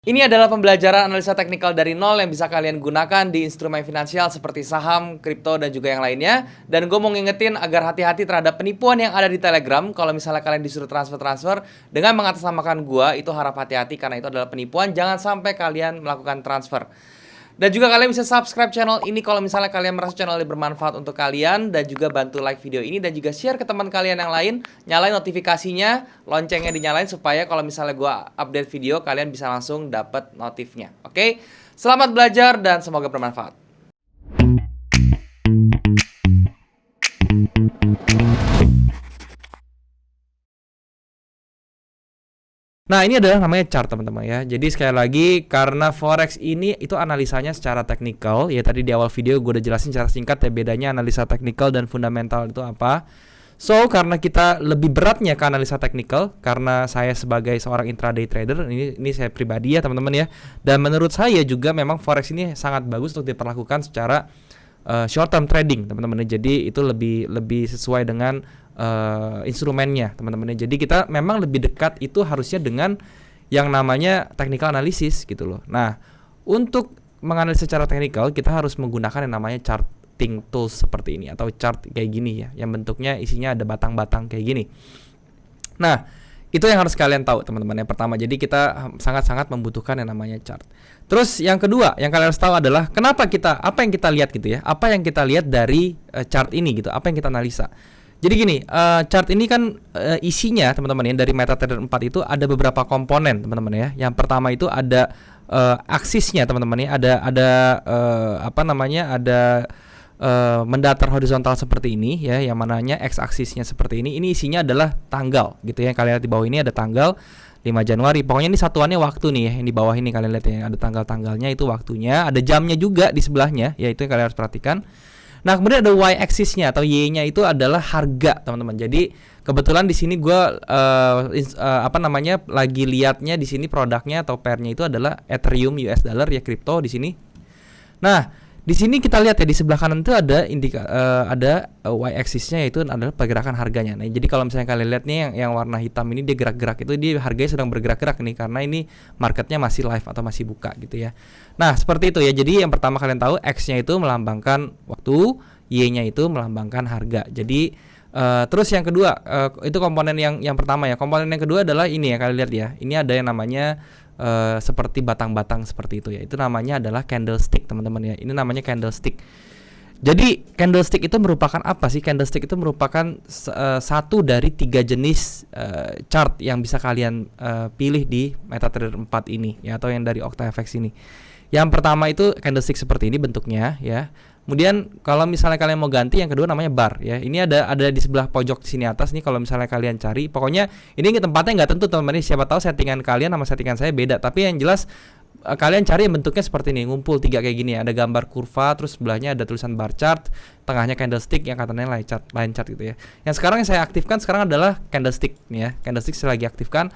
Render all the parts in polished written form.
Ini adalah pembelajaran analisa teknikal dari nol yang bisa kalian gunakan di instrumen finansial seperti saham, kripto, dan juga yang lainnya. Dan gue mau ngingetin agar hati-hati terhadap penipuan yang ada di Telegram. Kalau misalnya kalian disuruh transfer-transfer dengan mengatasnamakan gue, itu harap hati-hati karena itu adalah penipuan. Jangan sampai kalian melakukan transfer. Dan juga kalian bisa subscribe channel ini kalau misalnya kalian merasa channel ini bermanfaat untuk kalian. Dan juga bantu like video ini dan juga share ke teman kalian yang lain. Nyalain notifikasinya, loncengnya dinyalain supaya kalau misalnya gue update video kalian bisa langsung dapat notifnya. Oke? Selamat belajar dan semoga bermanfaat. Nah, ini adalah namanya chart, teman-teman ya. Jadi sekali lagi, karena forex ini itu analisanya secara teknikal, ya tadi di awal video gue udah jelasin secara singkat ya bedanya analisa teknikal dan fundamental itu apa. So, karena kita lebih beratnya ke analisa teknikal, karena saya sebagai seorang intraday trader, ini saya pribadi ya teman-teman ya. Dan menurut saya juga memang forex ini sangat bagus untuk diperlakukan secara short term trading, teman-teman. Jadi itu lebih sesuai dengan instrumennya, teman-teman. Jadi kita memang lebih dekat itu harusnya dengan yang namanya technical analysis gitu loh. Nah, untuk menganalisis secara teknikal kita harus menggunakan yang namanya charting tools seperti ini atau chart kayak gini ya, yang bentuknya isinya ada batang-batang kayak gini. Nah, itu yang harus kalian tahu, teman-teman. Yang pertama, jadi kita sangat-sangat membutuhkan yang namanya chart. Terus yang kedua, yang kalian harus tahu adalah kenapa apa yang kita lihat gitu ya. Apa yang kita lihat dari chart ini gitu, apa yang kita analisa. Jadi gini, chart ini kan isinya teman-teman ya dari MetaTrader 4 itu ada beberapa komponen, teman-teman ya. Yang pertama itu ada aksisnya, teman-teman ya. Ada mendatar horizontal seperti ini ya, yang mananya x aksisnya seperti ini. Ini isinya adalah tanggal gitu ya. Kalian lihat di bawah ini ada tanggal 5 Januari. Pokoknya ini satuannya waktu nih ya. Yang di bawah ini kalian lihat ya, ada tanggal-tanggalnya itu waktunya, ada jamnya juga di sebelahnya ya, itu yang kalian harus perhatikan. Nah, kemudian ada y-axisnya atau y-nya itu adalah harga, teman-teman. Jadi kebetulan di sini gue lagi liatnya di sini produknya atau pairnya itu adalah Ethereum US dollar ya, kripto di sini. Nah, di sini kita lihat ya di sebelah kanan itu ada y-axisnya yaitu adalah pergerakan harganya. Nah, jadi kalau misalnya kalian lihat nih yang warna hitam ini dia gerak-gerak, itu dia harganya sedang bergerak-gerak nih karena ini marketnya masih live atau masih buka gitu ya. Nah, seperti itu ya. Jadi yang pertama kalian tahu X-nya itu melambangkan waktu, Y-nya itu melambangkan harga. Jadi terus yang kedua itu komponen yang pertama ya. Komponen yang kedua adalah ini ya, kalian lihat ya. Ini ada yang namanya seperti batang-batang seperti itu ya. Itu namanya adalah candlestick, teman-teman ya. Ini namanya candlestick. Jadi candlestick itu merupakan apa sih? Candlestick itu merupakan satu dari 3 jenis chart yang bisa kalian pilih di MetaTrader 4 ini ya, atau yang dari OctaFX ini. Yang pertama itu candlestick seperti ini bentuknya ya. Kemudian kalau misalnya kalian mau ganti, yang kedua namanya bar ya. Ini ada di sebelah pojok sini atas nih kalau misalnya kalian cari. Pokoknya ini tempatnya nggak tentu, teman-teman. Siapa tahu settingan kalian sama settingan saya beda. Tapi yang jelas kalian cari bentuknya seperti ini, ngumpul 3 kayak gini ya. Ada gambar kurva, terus sebelahnya ada tulisan bar chart, tengahnya candlestick, yang katanya line chart gitu ya. Yang sekarang yang saya aktifkan sekarang adalah candlestick nih ya. Candlestick saya lagi aktifkan.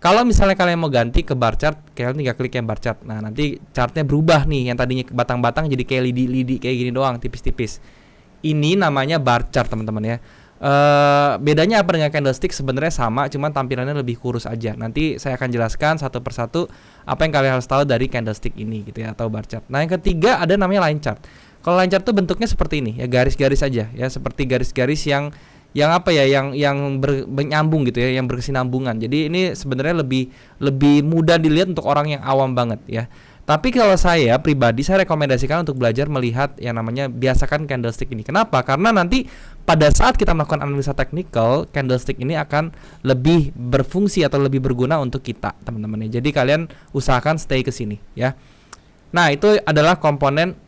Kalau misalnya kalian mau ganti ke bar chart, kalian tinggal klik yang bar chart. Nah, nanti chartnya berubah nih, yang tadinya batang-batang jadi kayak lidi-lidi kayak gini doang, tipis-tipis. Ini namanya bar chart, teman-teman ya. Bedanya apa dengan candlestick? Sebenarnya sama, cuman tampilannya lebih kurus aja. Nanti saya akan jelaskan satu persatu apa yang kalian harus tahu dari candlestick ini gitu ya, atau bar chart. Nah, yang ketiga ada namanya line chart. Kalau line chart tuh bentuknya seperti ini ya, garis-garis aja ya, seperti garis-garis yang bernyambung gitu ya, yang berkesinambungan. Jadi ini sebenarnya lebih mudah dilihat untuk orang yang awam banget ya. Tapi kalau saya pribadi, saya rekomendasikan untuk belajar melihat yang namanya biasakan candlestick ini. Kenapa? Karena nanti pada saat kita melakukan analisa teknikal, candlestick ini akan lebih berfungsi atau lebih berguna untuk kita, teman-teman ya. Jadi kalian usahakan stay ke sini ya. Nah, itu adalah komponen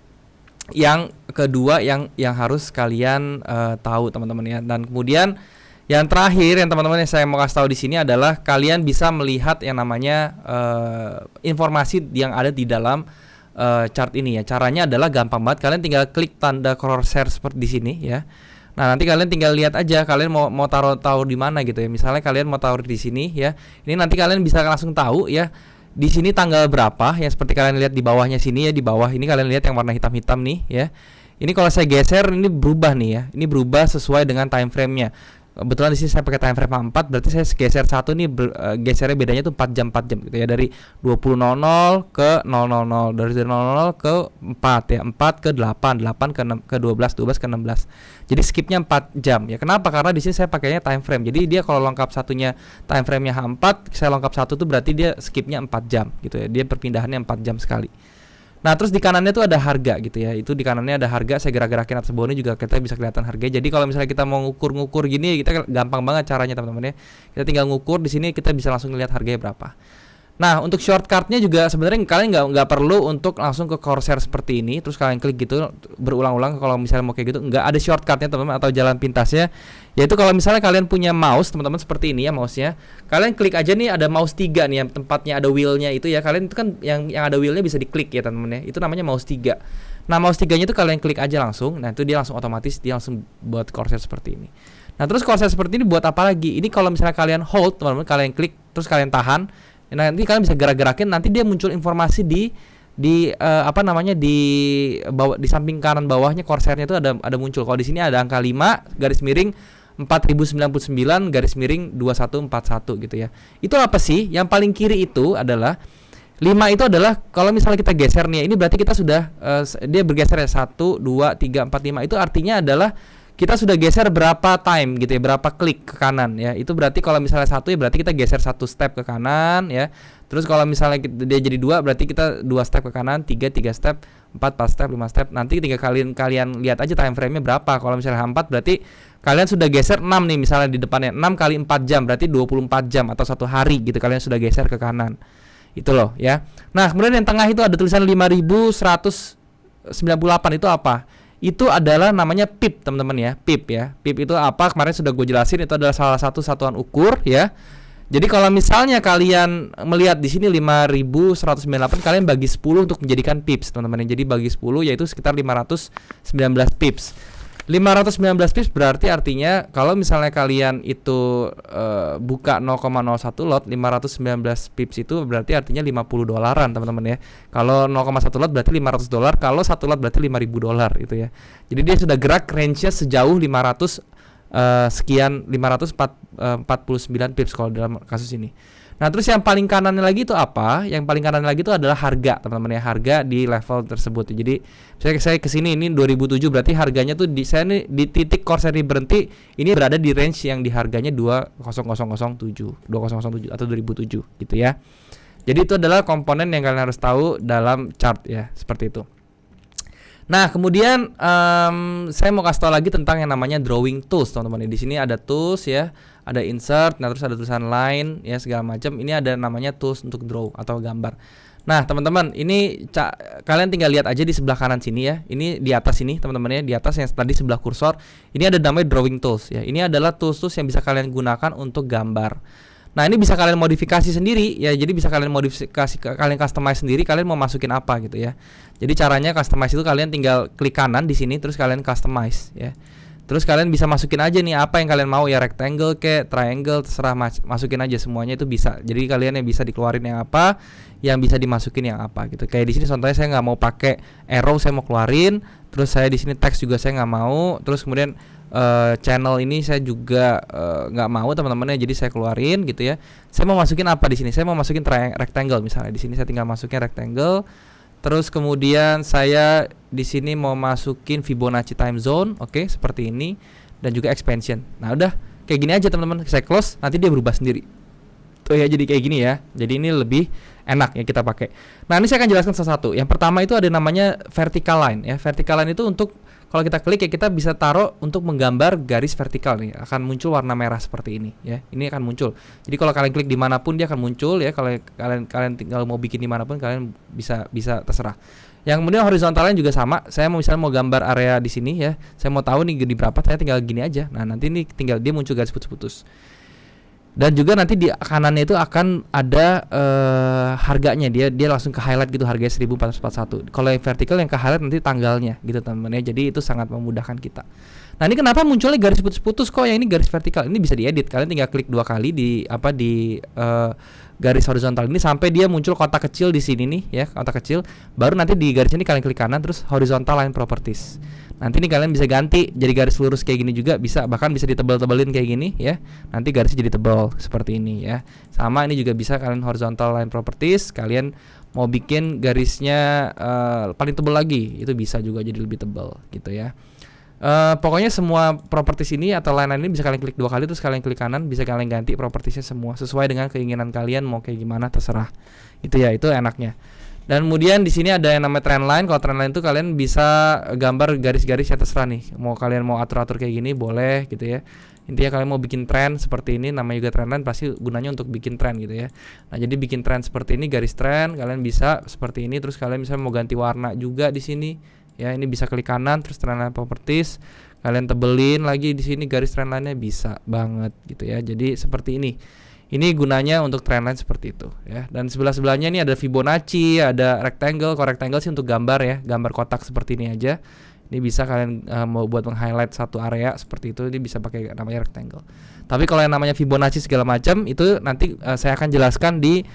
yang kedua yang harus kalian tahu, teman-teman ya. Dan kemudian yang terakhir yang teman-teman yang saya mau kasih tahu di sini adalah kalian bisa melihat yang namanya informasi yang ada di dalam chart ini ya. Caranya adalah gampang banget, kalian tinggal klik tanda crosshair seperti di sini ya. Nah, nanti kalian tinggal lihat aja kalian mau taruh di mana gitu ya. Misalnya kalian mau taruh di sini ya. Ini nanti kalian bisa langsung tahu ya. Di sini tanggal berapa yang seperti kalian lihat di bawahnya sini ya, di bawah ini kalian lihat yang warna hitam-hitam nih ya. Ini kalau saya geser ini berubah nih ya. Ini berubah sesuai dengan time frame-nya. Kebetulan di sini saya pakai time frame 4, berarti saya geser satu nih, gesernya bedanya tuh 4 jam gitu ya, dari 20.00 ke 000, dari 0.00 ke 4 ya, 4 ke 8, 8 ke 6, ke 12, 12 ke 16. Jadi skipnya 4 jam ya. Kenapa? Karena di sini saya pakainya time frame. Jadi dia kalau lengkap satunya time frame-nya H4, saya lengkap satu tuh berarti dia skipnya 4 jam gitu ya. Dia perpindahannya 4 jam sekali. Nah, terus di kanannya tuh ada harga gitu ya. Itu di kanannya ada harga, saya gerak-gerakin atas bawah ini juga kita bisa kelihatan harganya. Jadi kalau misalnya kita mau ngukur-ngukur gini, kita gampang banget caranya teman-teman ya. Kita tinggal ngukur di sini, kita bisa langsung lihat harganya berapa. Nah, untuk shortcutnya juga sebenarnya kalian nggak perlu untuk langsung ke Corsair seperti ini, terus kalian klik gitu berulang-ulang. Kalau misalnya mau kayak gitu, nggak ada shortcutnya teman-teman, atau jalan pintasnya. Yaitu kalau misalnya kalian punya mouse teman-teman seperti ini ya mouse-nya, kalian klik aja nih, ada mouse 3 nih yang tempatnya ada wheel-nya itu ya. Kalian itu kan yang ada wheel-nya bisa diklik ya teman-teman ya. Itu namanya mouse 3. Nah, mouse 3-nya itu kalian klik aja langsung. Nah, itu dia langsung otomatis dia langsung buat Corsair seperti ini. Nah, terus Corsair seperti ini buat apa lagi? Ini kalau misalnya kalian hold teman-teman, kalian klik terus kalian tahan. Nah, nanti kalian bisa gerak-gerakin, nanti dia muncul informasi di apa namanya, di bawah, di samping kanan bawahnya Corsairnya itu ada muncul. Kalau di sini ada angka 5 garis miring 4099 garis miring 2141 gitu ya. Itu apa sih? Yang paling kiri itu adalah 5 itu adalah kalau misalnya kita geser nih, ini berarti kita sudah dia bergeser ya 1 2 3 4 5. Itu artinya adalah kita sudah geser berapa time gitu ya, berapa klik ke kanan ya. Itu berarti kalau misalnya 1 ya berarti kita geser 1 step ke kanan ya. Terus kalau misalnya dia jadi 2 berarti kita 2 step ke kanan, 3 step, 4 step, 5 step. Nanti tinggal kalian lihat aja time frame-nya berapa. Kalau misalnya 4 berarti kalian sudah geser 6 nih, misalnya di depannya 6 kali 4 jam berarti 24 jam atau 1 hari gitu, kalian sudah geser ke kanan. Itu loh ya. Nah, kemudian yang tengah itu ada tulisan 5198, itu apa? Itu adalah namanya pip teman-teman ya, pip ya. Pip itu apa? Kemarin sudah gue jelasin, itu adalah salah satu satuan ukur ya. Jadi kalau misalnya kalian melihat di sini 5198, kalian bagi 10 untuk menjadikan pips teman-teman. Jadi bagi 10 yaitu sekitar 519 pips. 519 pips berarti artinya kalau misalnya kalian itu buka 0,01 lot, 519 pips itu berarti artinya $50 teman-teman ya. Kalau 0,1 lot berarti $500, kalau 1 lot berarti $5.000 itu ya. Jadi dia sudah gerak range-nya sejauh 500 sekian, 549 pips kalau dalam kasus ini. Nah, terus yang paling kanannya lagi itu apa? Yang paling kanannya lagi itu adalah harga, teman-teman ya, harga di level tersebut. Jadi saya ke sini ini 2007 berarti harganya tuh saya nih di titik Corsair ini berhenti, ini berada di range yang di harganya 2007 atau 2007 gitu ya. Jadi itu adalah komponen yang kalian harus tahu dalam chart ya, seperti itu. Nah, kemudian saya mau kasih tahu lagi tentang yang namanya drawing tools, teman-teman. Di sini ada tools ya, ada insert, nah terus ada tulisan line ya segala macam. Ini ada namanya tools untuk draw atau gambar. Nah, teman-teman, ini kalian tinggal lihat aja di sebelah kanan sini ya. Ini di atas ini, teman-teman ya, di atas yang tadi sebelah kursor. Ini ada namanya drawing tools ya. Ini adalah tools-tools yang bisa kalian gunakan untuk gambar. Nah, ini bisa kalian modifikasi sendiri ya. Jadi bisa kalian modifikasi, kalian customize sendiri, kalian mau masukin apa gitu ya. Jadi caranya customize itu kalian tinggal klik kanan di sini terus kalian customize ya. Terus kalian bisa masukin aja nih apa yang kalian mau ya, rectangle kayak triangle, terserah masukin aja semuanya itu bisa. Jadi kalian yang bisa dikeluarin yang apa, yang bisa dimasukin yang apa gitu. Kayak di sini contohnya saya nggak mau pakai arrow, saya mau keluarin. Terus saya di sini teks juga saya nggak mau. Terus kemudian channel ini saya juga nggak mau teman-teman ya, jadi saya keluarin gitu ya. Saya mau masukin apa di sini? Saya mau masukin rectangle misalnya. Di sini saya tinggal masukin rectangle. Terus kemudian saya di sini mau masukin Fibonacci time zone, oke, seperti ini, dan juga expansion. Nah, udah kayak gini aja teman-teman. Saya close, nanti dia berubah sendiri. Tuh ya, jadi kayak gini ya. Jadi ini lebih enak ya kita pakai. Nah, ini saya akan jelaskan satu-satu. Yang pertama itu ada namanya vertical line ya. Vertical line itu untuk kalau kita klik ya kita bisa taruh untuk menggambar garis vertikal nih, akan muncul warna merah seperti ini ya. Ini akan muncul. Jadi kalau kalian klik dimanapun dia akan muncul ya. Kalau kalian tinggal mau bikin dimanapun kalian bisa terserah. Yang kemudian horizontalnya juga sama. Saya mau misalnya mau gambar area di sini ya. Saya mau tahu nih di berapa, saya tinggal gini aja. Nah, nanti ini tinggal dia muncul garis putus-putus. Dan juga nanti di kanannya itu akan ada harganya, dia langsung ke highlight gitu, harganya 1441. Kalau yang vertikal yang ke highlight nanti tanggalnya gitu teman-teman ya. Jadi itu sangat memudahkan kita. Nah, ini kenapa munculnya garis putus-putus, kok yang ini garis vertikal? Ini bisa diedit. Kalian tinggal klik 2 kali di garis horizontal ini sampai dia muncul kotak kecil di sini nih ya, kotak kecil. Baru nanti di garis ini kalian klik kanan terus horizontal line properties. Nanti nih kalian bisa ganti jadi garis lurus kayak gini juga bisa, bahkan bisa ditebal-tebelin kayak gini ya. Nanti garisnya jadi tebal seperti ini ya. Sama ini juga bisa kalian horizontal line properties, kalian mau bikin garisnya paling tebal lagi, itu bisa juga jadi lebih tebal gitu ya. Pokoknya semua properties ini atau line ini bisa kalian klik 2 kali, terus kalian klik kanan, bisa kalian ganti propertiesnya semua sesuai dengan keinginan kalian mau kayak gimana terserah. Itu ya, itu enaknya. Dan kemudian di sini ada yang namanya trend line. Kalau trend line itu kalian bisa gambar garis-garis yang terserah nih. Kalian mau atur-atur kayak gini boleh gitu ya. Intinya kalian mau bikin trend seperti ini, namanya juga trend line, pasti gunanya untuk bikin trend gitu ya. Nah, jadi bikin trend seperti ini, garis trend, kalian bisa seperti ini. Terus kalian bisa mau ganti warna juga di sini. Ya, ini bisa klik kanan terus trend line properties. Kalian tebelin lagi di sini garis trend line-nya, bisa banget gitu ya. Jadi seperti ini. Ini gunanya untuk trendline seperti itu ya. Dan sebelah-sebelahnya ini ada Fibonacci, ada rectangle. Kalau rectangle sih untuk gambar ya, gambar kotak seperti ini aja. Ini bisa kalian mau buat meng-highlight satu area seperti itu, ini bisa pakai namanya rectangle. Tapi kalau yang namanya Fibonacci segala macam itu nanti saya akan jelaskan di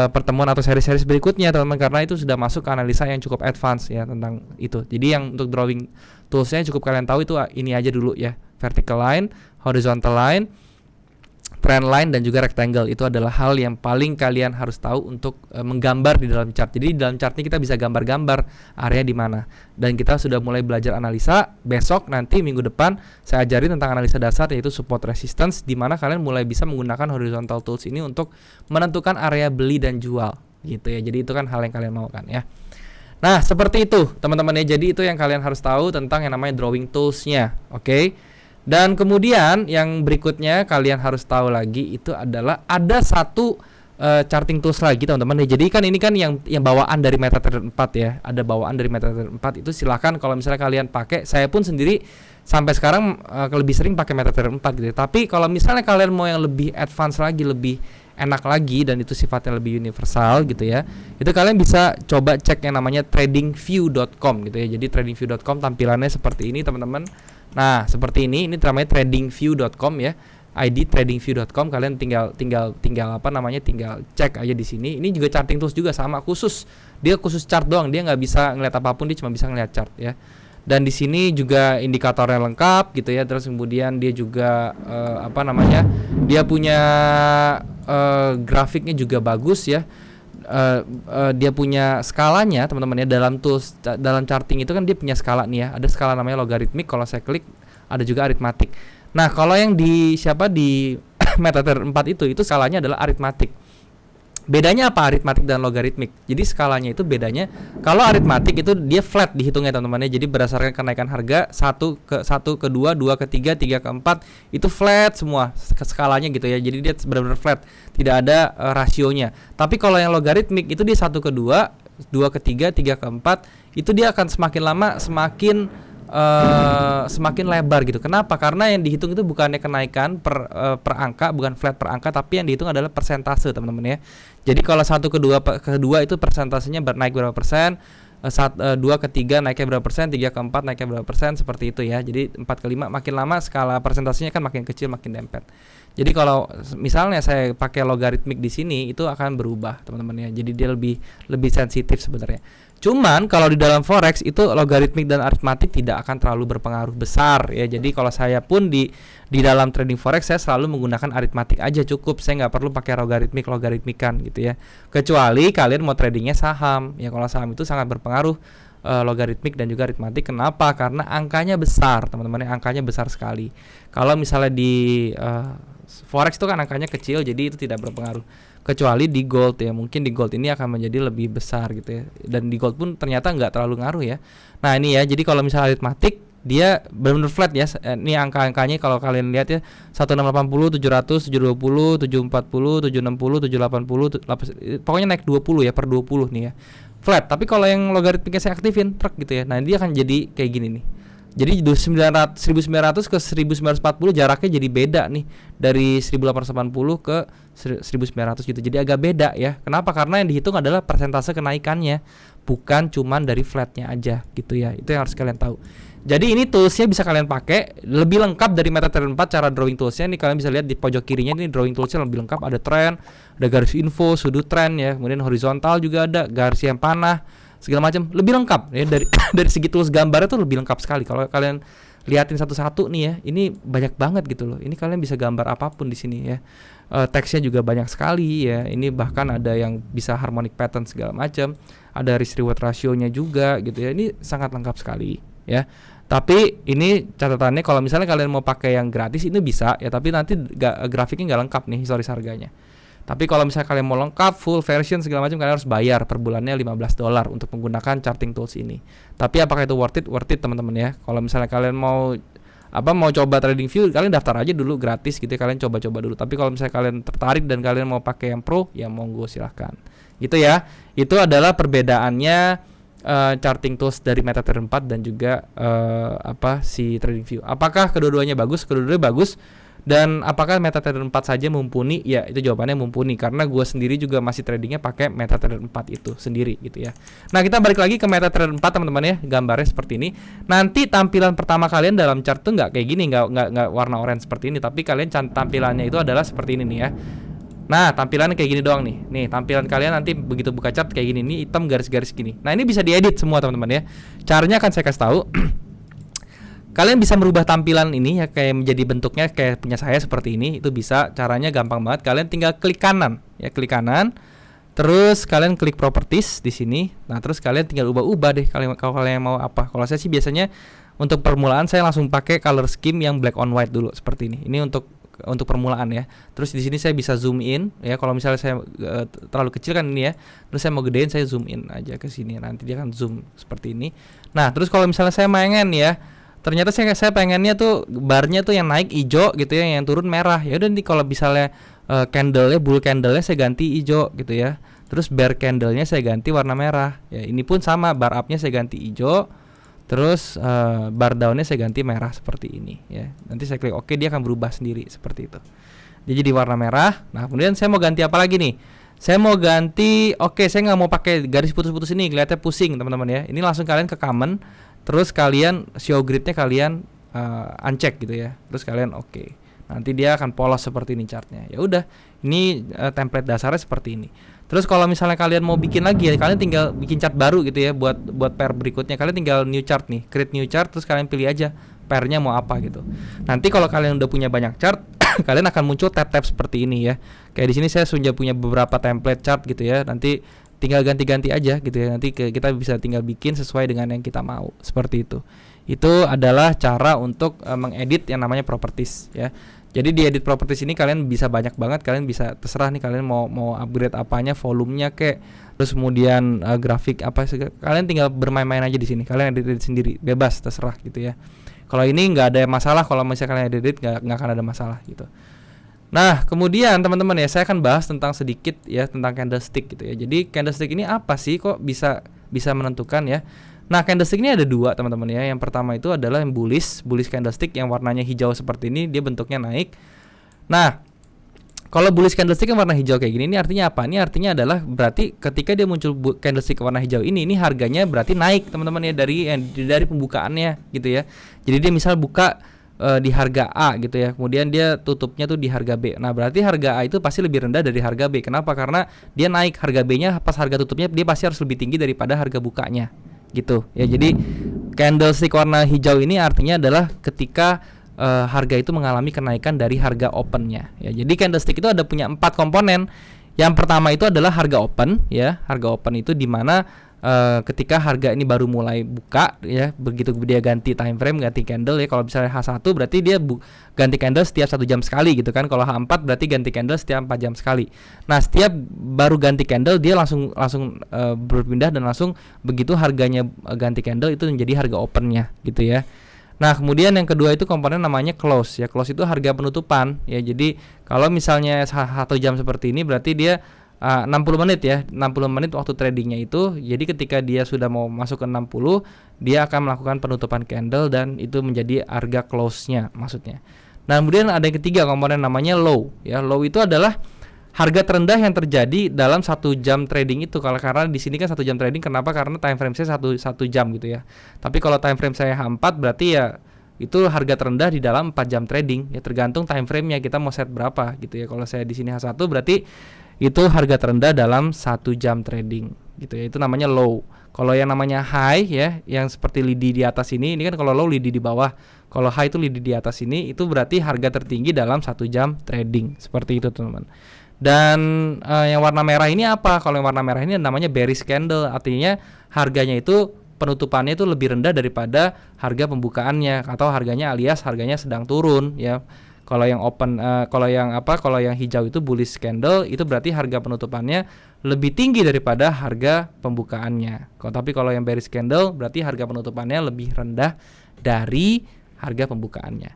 pertemuan atau seri-seri berikutnya teman-teman, karena itu sudah masuk ke analisa yang cukup advance ya tentang itu. Jadi yang untuk drawing toolsnya cukup kalian tahu itu ini aja dulu ya, vertical line, horizontal line, trend line, dan juga rectangle. Itu adalah hal yang paling kalian harus tahu untuk menggambar di dalam chart. Jadi di dalam chart ini kita bisa gambar-gambar area di mana. Dan kita sudah mulai belajar analisa. Besok nanti minggu depan saya ajarin tentang analisa dasar, yaitu support resistance, di mana kalian mulai bisa menggunakan horizontal tools ini untuk menentukan area beli dan jual gitu ya. Jadi itu kan hal yang kalian mau kan ya. Nah, seperti itu teman-teman ya. Jadi itu yang kalian harus tahu tentang yang namanya drawing toolsnya. Oke. Dan kemudian yang berikutnya kalian harus tahu lagi itu adalah ada satu charting tools lagi teman-teman. Jadi kan ini kan yang bawaan dari MetaTrader 4 ya. Ada bawaan dari MetaTrader 4 itu silakan kalau misalnya kalian pakai. Saya pun sendiri sampai sekarang lebih sering pakai MetaTrader 4 gitu. Tapi kalau misalnya kalian mau yang lebih advance lagi, lebih enak lagi, dan itu sifatnya lebih universal gitu ya, itu kalian bisa coba cek yang namanya tradingview.com gitu ya. Jadi tradingview.com tampilannya seperti ini teman-teman. Nah, seperti ini namanya tradingview.com ya. ID tradingview.com, kalian tinggal cek aja di sini. Ini juga charting tools juga sama, dia khusus chart doang, dia nggak bisa ngeliat apapun, dia cuma bisa ngeliat chart ya. Dan di sini juga indikatornya lengkap gitu ya. Terus kemudian dia juga dia punya grafiknya juga bagus ya. Dia punya skalanya teman-teman ya. Dalam charting itu kan dia punya skala nih ya. Ada skala namanya logaritmik, kalau saya klik ada juga aritmatik. Nah, kalau yang di MetaTrader 4 itu skalanya adalah aritmatik. Bedanya apa aritmatik dan logaritmik? Jadi skalanya itu bedanya, kalau aritmatik itu dia flat dihitungnya teman-teman ya. Jadi berdasarkan kenaikan harga 1 ke 1 ke 2, 2 ke 3, 3 ke 4 itu flat semua skalanya gitu ya. Jadi dia benar-benar flat, tidak ada rasionya. Tapi kalau yang logaritmik itu dia 1 ke 2, 2 ke 3, 3 ke 4 itu dia akan semakin lama semakin lebar gitu. Kenapa? Karena yang dihitung itu bukannya kenaikan per angka, bukan flat per angka, tapi yang dihitung adalah persentase teman-teman ya. Jadi kalau 1 ke 2 itu persentasenya naik berapa persen, 2 ke 3 naiknya berapa persen, 3 ke 4 naiknya berapa persen, seperti itu ya. Jadi 4 ke 5 makin lama skala persentasenya kan makin kecil, makin dempet. Jadi kalau misalnya saya pakai logaritmik di sini itu akan berubah teman-teman ya. Jadi dia lebih sensitif sebenarnya. Cuman kalau di dalam forex itu logaritmik dan aritmatik tidak akan terlalu berpengaruh besar ya. Jadi kalau saya pun di dalam trading forex saya selalu menggunakan aritmatik aja cukup. Saya nggak perlu pakai logaritmikan gitu ya. Kecuali kalian mau tradingnya saham ya. Kalau saham itu sangat berpengaruh logaritmik dan juga aritmatik. Kenapa? Karena angkanya besar teman-teman, angkanya besar sekali. Kalau misalnya di forex itu kan angkanya kecil, jadi itu tidak berpengaruh. Kecuali di gold ya, mungkin di gold ini akan menjadi lebih besar gitu ya. Dan di gold pun ternyata nggak terlalu ngaruh ya. Nah ini ya, jadi kalau misalnya aritmatik dia benar-benar flat ya. Ini angka-angkanya kalau kalian lihat ya, 1680, 700, 720, 740, 760, 780, pokoknya naik 20 ya, per 20 nih ya. Flat. Tapi kalau yang logaritmiknya saya aktifin truk gitu ya. Nah, dia akan jadi kayak gini nih. Jadi 1900 ke 1940 jaraknya jadi beda nih, dari 1880 ke 1900 gitu. Jadi agak beda ya. Kenapa? Karena yang dihitung adalah persentase kenaikannya, bukan cuman dari flatnya aja gitu ya. Itu yang harus kalian tahu. Jadi ini toolsnya bisa kalian pakai lebih lengkap dari MetaTrader 4. Cara drawing toolsnya nih kalian bisa lihat di pojok kirinya, ini drawing toolsnya lebih lengkap. Ada trend, ada garis info, sudut trend ya, kemudian horizontal juga ada, garis yang panah, segala macam, lebih lengkap ya dari dari segi tools gambarnya tuh lebih lengkap sekali. Kalau kalian liatin satu-satu nih ya, ini banyak banget gitu loh. Ini kalian bisa gambar apapun di sini ya. Teksnya juga banyak sekali ya. Ini bahkan ada yang bisa harmonic pattern segala macam. Ada risk reward ratio-nya juga gitu ya. Ini sangat lengkap sekali ya. Tapi ini catatannya kalau misalnya kalian mau pakai yang gratis ini bisa ya, tapi nanti grafiknya nggak lengkap nih historis harganya. Tapi kalau misalnya kalian mau lengkap full version segala macam, kalian harus bayar per bulannya $15 untuk menggunakan charting tools ini. Tapi apakah itu worth it? Worth it teman-teman ya. Kalau misalnya kalian mau coba TradingView, kalian daftar aja dulu gratis gitu ya, kalian coba-coba dulu. Tapi kalau misalnya kalian tertarik dan kalian mau pakai yang pro, ya monggo silahkan. Gitu ya. Itu adalah perbedaannya charting tools dari MetaTrader 4 dan juga si TradingView. Apakah kedua-duanya bagus? Kedua-duanya bagus. Dan apakah MetaTrader 4 saja mumpuni? Ya, itu jawabannya mumpuni karena gue sendiri juga masih tradingnya pakai MetaTrader 4 itu sendiri gitu ya. Nah, kita balik lagi ke MetaTrader 4 teman-teman ya. Gambarnya seperti ini. Nanti tampilan pertama kalian dalam chart tuh nggak kayak gini, nggak warna oranye seperti ini, tapi kalian tampilannya itu adalah seperti ini nih ya. Nah, tampilannya kayak gini doang nih. Nih, tampilan kalian nanti begitu buka chart kayak gini nih, hitam garis-garis gini. Nah, ini bisa diedit semua teman-teman ya. Caranya akan saya kasih tahu. Kalian bisa merubah tampilan ini ya, kayak menjadi bentuknya kayak punya saya seperti ini. Itu bisa, caranya gampang banget. Kalian tinggal klik kanan ya, klik kanan. Terus kalian klik properties di sini. Nah, terus kalian tinggal ubah-ubah deh kalau kalian mau apa. Kalau saya sih biasanya untuk permulaan saya langsung pakai color scheme yang black on white dulu seperti ini. Ini untuk permulaan ya. Terus di sini saya bisa zoom in ya. Kalau misalnya saya terlalu kecil kan ini ya. Terus saya mau gedein, saya zoom in aja ke sini. Nanti dia akan zoom seperti ini. Nah, terus kalau misalnya saya pengen ya, ternyata saya pengennya tuh barnya tuh yang naik hijau gitu ya, yang turun merah. Ya udah, nanti kalau misalnya candlenya, bull candlenya saya ganti hijau gitu ya. Terus bear candlenya saya ganti warna merah. Ya, ini pun sama, bar upnya saya ganti hijau. Terus bar downnya saya ganti merah seperti ini ya. Nanti saya klik oke, dia akan berubah sendiri seperti itu. Dia jadi warna merah. Nah, kemudian saya mau ganti apa lagi nih? Saya mau ganti, saya nggak mau pakai garis putus-putus ini, kelihatannya pusing teman-teman ya. Ini langsung kalian ke common. Terus kalian show gridnya kalian uncheck gitu ya. Terus kalian oke. Nanti dia akan polos seperti ini chartnya. Ya udah, ini template dasarnya seperti ini. Terus kalau misalnya kalian mau bikin lagi ya, kalian tinggal bikin chart baru gitu ya buat pair berikutnya. Kalian tinggal new chart nih, create new chart, terus kalian pilih aja pairnya mau apa gitu. Nanti kalau kalian udah punya banyak chart, kalian akan muncul tab-tab seperti ini ya. Kayak di sini saya sudah punya beberapa template chart gitu ya. Nanti tinggal ganti-ganti aja gitu ya. Nanti kita bisa tinggal bikin sesuai dengan yang kita mau. Seperti itu. Itu adalah cara untuk mengedit yang namanya properties ya. Jadi di edit properties ini kalian bisa banyak banget. Kalian bisa terserah nih kalian mau upgrade apanya, volumenya kayak, terus kemudian grafik apa, kalian tinggal bermain-main aja di sini. Kalian edit sendiri, bebas terserah gitu ya. Kalau ini nggak ada masalah, kalau misalnya kalian edit nggak akan ada masalah gitu. Nah, kemudian teman-teman ya, saya akan bahas tentang sedikit ya tentang candlestick gitu ya. Jadi candlestick ini apa sih, kok bisa menentukan ya? Nah, candlestick ini ada dua teman-teman ya. Yang pertama itu adalah yang bullish candlestick yang warnanya hijau seperti ini, dia bentuknya naik. Nah, kalau bullish candlestick yang warna hijau kayak gini, ini artinya apa? Ini artinya adalah berarti ketika dia muncul candlestick warna hijau ini harganya berarti naik teman-teman ya, dari pembukaannya gitu ya. Jadi dia misal buka di harga A gitu ya, kemudian dia tutupnya tuh di harga B. Nah, berarti harga A itu pasti lebih rendah dari harga B. Kenapa? Karena dia naik harga B-nya, pas harga tutupnya dia pasti harus lebih tinggi daripada harga bukanya gitu ya. Jadi candlestick warna hijau ini artinya adalah ketika harga itu mengalami kenaikan dari harga opennya ya. Jadi candlestick itu ada punya 4 komponen. Yang pertama itu adalah harga open ya. Harga open itu dimana ketika harga ini baru mulai buka ya, begitu dia ganti time frame, ganti candle ya. Kalau misalnya H1 berarti dia ganti candle setiap 1 jam sekali gitu kan. Kalau H4 berarti ganti candle setiap 4 jam sekali. Nah, setiap baru ganti candle dia langsung berpindah dan langsung begitu harganya ganti candle itu menjadi harga opennya gitu ya. Nah, kemudian yang kedua itu komponen namanya close ya. Close itu harga penutupan ya. Jadi kalau misalnya 1 jam seperti ini berarti dia 60 menit ya, 60 menit waktu tradingnya itu. Jadi ketika dia sudah mau masuk ke 60, dia akan melakukan penutupan candle dan itu menjadi harga close-nya maksudnya. Nah, kemudian ada yang ketiga komponen namanya low ya. Low itu adalah harga terendah yang terjadi dalam 1 jam trading itu. Kalau karena di sini kan 1 jam trading, kenapa? Karena time frame saya 1 jam gitu ya. Tapi kalau time frame saya H4 berarti ya itu harga terendah di dalam 4 jam trading ya, tergantung time frame-nya kita mau set berapa gitu ya. Kalau saya di sini H1 berarti itu harga terendah dalam 1 jam trading gitu ya, itu namanya low. Kalau yang namanya high ya, yang seperti lidi di atas ini kan kalau low lidi di bawah, kalau high itu lidi di atas ini, itu berarti harga tertinggi dalam 1 jam trading, seperti itu teman-teman. Dan yang warna merah ini apa? Kalau yang warna merah ini namanya bearish candle, artinya harganya itu penutupannya itu lebih rendah daripada harga pembukaannya, atau harganya alias harganya sedang turun ya. Kalau yang open kalau yang hijau itu bullish candle, itu berarti harga penutupannya lebih tinggi daripada harga pembukaannya. Tapi kalau yang bearish candle berarti harga penutupannya lebih rendah dari harga pembukaannya.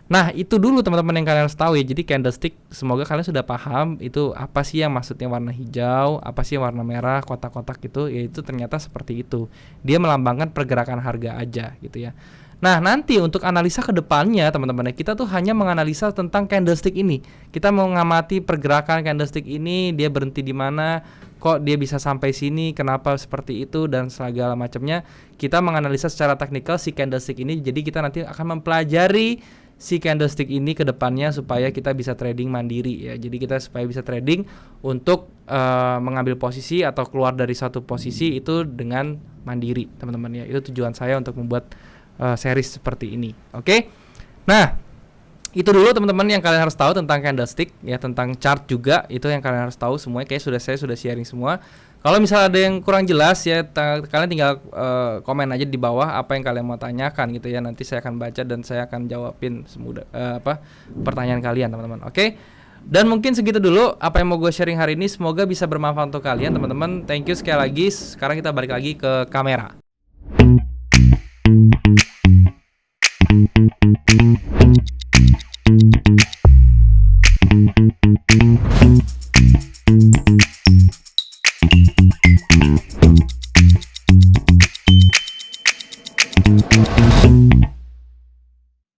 Nah, itu dulu teman-teman yang kalian harus tahu ya. Jadi candlestick, semoga kalian sudah paham itu apa sih yang maksudnya warna hijau, apa sih yang warna merah, kotak-kotak itu, yaitu ternyata seperti itu. Dia melambangkan pergerakan harga aja gitu ya. Nah, nanti untuk analisa ke depannya teman-teman, kita tuh hanya menganalisa tentang candlestick ini. Kita mau mengamati pergerakan candlestick ini, dia berhenti di mana, kok dia bisa sampai sini, kenapa seperti itu, dan segala macamnya. Kita menganalisa secara teknikal si candlestick ini. Jadi kita nanti akan mempelajari si candlestick ini ke depannya supaya kita bisa trading mandiri ya. Jadi kita supaya bisa trading untuk mengambil posisi atau keluar dari satu posisi itu dengan mandiri, teman-teman ya. Itu tujuan saya untuk membuat series seperti ini. Oke. Nah, itu dulu teman-teman yang kalian harus tahu tentang candlestick ya, tentang chart juga itu yang kalian harus tahu semuanya. Kayak saya sudah sharing semua. Kalau misalnya ada yang kurang jelas ya, kalian tinggal komen aja di bawah apa yang kalian mau tanyakan gitu ya. Nanti saya akan baca dan saya akan jawabin pertanyaan kalian teman-teman. Oke. Dan mungkin segitu dulu apa yang mau gue sharing hari ini. Semoga bisa bermanfaat untuk kalian teman-teman. Thank you sekali lagi. Sekarang kita balik lagi ke kamera.